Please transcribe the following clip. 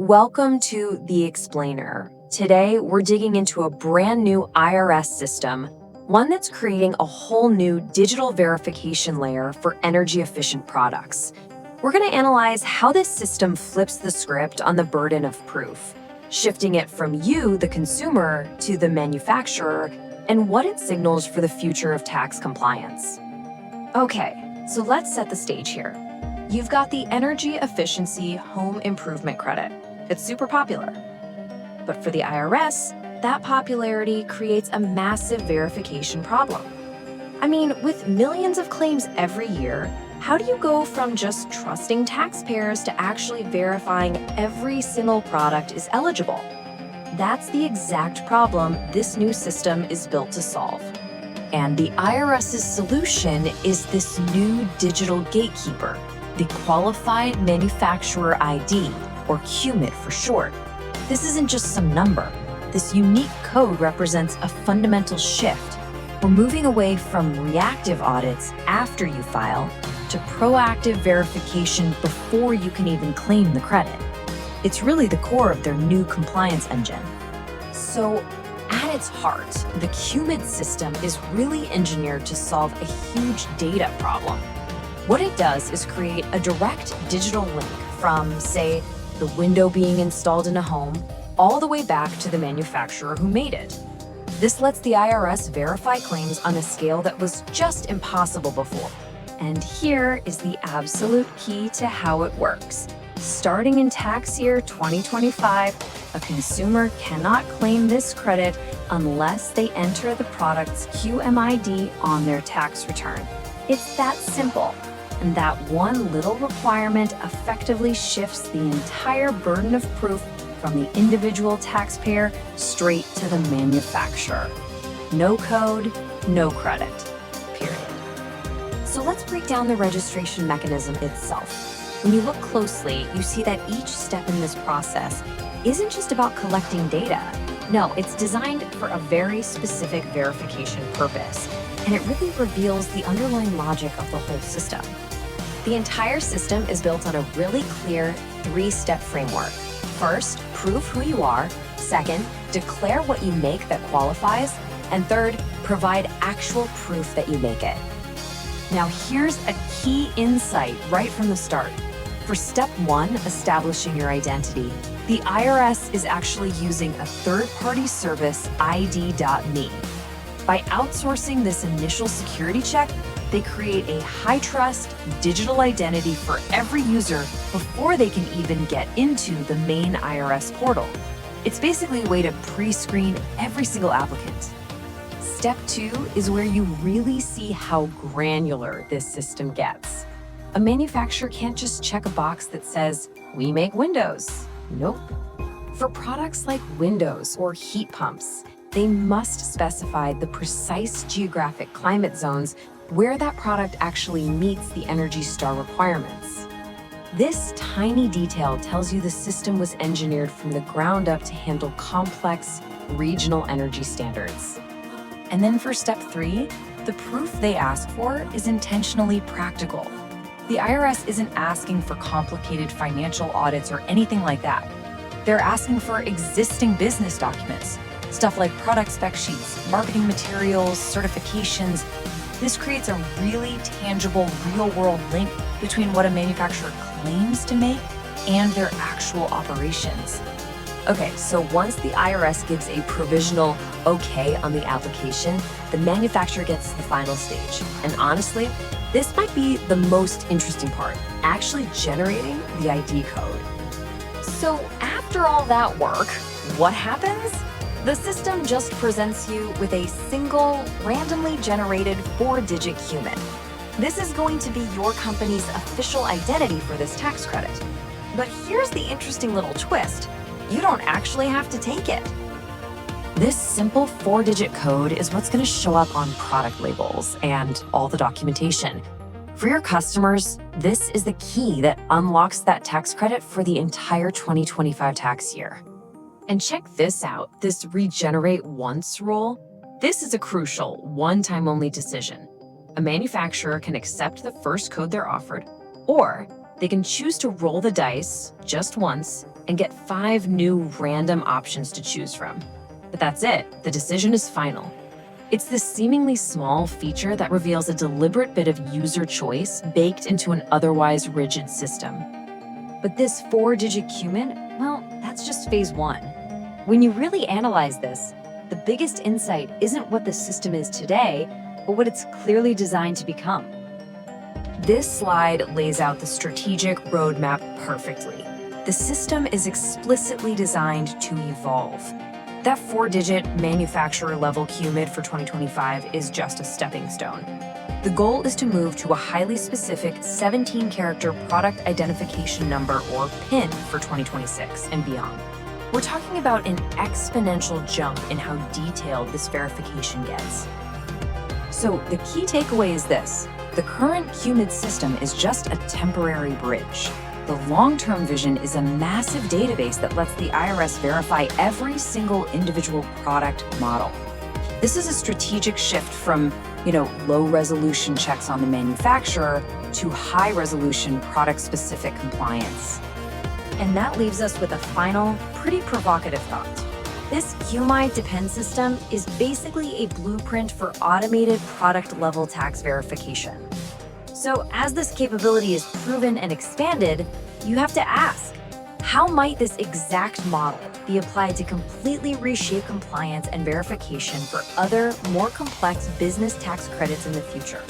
Welcome to The Explainer. Today, we're digging into a brand new IRS system, one that's creating a whole new digital verification layer for energy-efficient products. We're going to analyze how this system flips the script on the burden of proof, shifting it from you, the consumer, to the manufacturer, and what it signals for the future of tax compliance. Okay, so let's set the stage here. You've got the Energy Efficiency Home Improvement Credit. It's super popular. But for the IRS, that popularity creates a massive verification problem. I mean, with millions of claims every year, how do you go from just trusting taxpayers to actually verifying every single product is eligible? That's the exact problem this new system is built to solve. And the IRS's solution is this new digital gatekeeper, the Qualified Manufacturer ID, or QMID for short. This isn't just some number. This unique code represents a fundamental shift. We're moving away from reactive audits after you file to proactive verification before you can even claim the credit. It's really the core of their new compliance engine. So, at its heart, the QMID system is really engineered to solve a huge data problem. What it does is create a direct digital link from, say, the window being installed in a home, all the way back to the manufacturer who made it. This lets the IRS verify claims on a scale that was just impossible before. And here is the absolute key to how it works. Starting in tax year 2025, a consumer cannot claim this credit unless they enter the product's QMID on their tax return. It's that simple. And that one little requirement effectively shifts the entire burden of proof from the individual taxpayer straight to the manufacturer. No code, no credit, period. So let's break down the registration mechanism itself. When you look closely, you see that each step in this process isn't just about collecting data. No, it's designed for a very specific verification purpose, and it really reveals the underlying logic of the whole system. The entire system is built on a really clear three-step framework. First, prove who you are. Second, declare what you make that qualifies. And third, provide actual proof that you make it. Now here's a key insight right from the start. For step one, establishing your identity, the IRS is actually using a third-party service, ID.me. By outsourcing this initial security check, they create a high-trust digital identity for every user before they can even get into the main IRS portal. It's basically a way to pre-screen every single applicant. Step two is where you really see how granular this system gets. A manufacturer can't just check a box that says, "We make windows." Nope. For products like windows or heat pumps, they must specify the precise geographic climate zones where that product actually meets the ENERGY STAR requirements. This tiny detail tells you the system was engineered from the ground up to handle complex regional energy standards. And then for step three, the proof they ask for is intentionally practical. The IRS isn't asking for complicated financial audits or anything like that. They're asking for existing business documents, stuff like product spec sheets, marketing materials, certifications. This creates a really tangible, real-world link between what a manufacturer claims to make and their actual operations. Okay, so once the IRS gives a provisional okay on the application, the manufacturer gets to the final stage. And honestly, this might be the most interesting part, actually generating the ID code. So after all that work, what happens? The system just presents you with a single, randomly generated 4-digit QMID. This is going to be your company's official identity for this tax credit. But here's the interesting little twist. You don't actually have to take it. This simple 4-digit code is what's going to show up on product labels and all the documentation. For your customers, this is the key that unlocks that tax credit for the entire 2025 tax year. And check this out, this regenerate once rule. This is a crucial one-time only decision. A manufacturer can accept the first code they're offered, or They can choose to roll the dice just once and get 5 new random options to choose from. But that's it. The decision is final. It's this seemingly small feature that reveals a deliberate bit of user choice baked into an otherwise rigid system. But this 4-digit QMID, well, that's just phase 1. When you really analyze this, the biggest insight isn't what the system is today, but what it's clearly designed to become. This slide lays out the strategic roadmap perfectly. The system is explicitly designed to evolve. That 4-digit manufacturer-level QMID for 2025 is just a stepping stone. The goal is to move to a highly specific 17-character product identification number, or PIN, for 2026 and beyond. We're talking about an exponential jump in how detailed this verification gets. So the key takeaway is this: the current QMID system is just a temporary bridge. The long-term vision is a massive database that lets the IRS verify every single individual product model. This is a strategic shift from, low-resolution checks on the manufacturer to high-resolution product-specific compliance. And that leaves us with a final, pretty provocative thought. This QMID depend system is basically a blueprint for automated product-level tax verification. So as this capability is proven and expanded, you have to ask, how might this exact model be applied to completely reshape compliance and verification for other, more complex business tax credits in the future?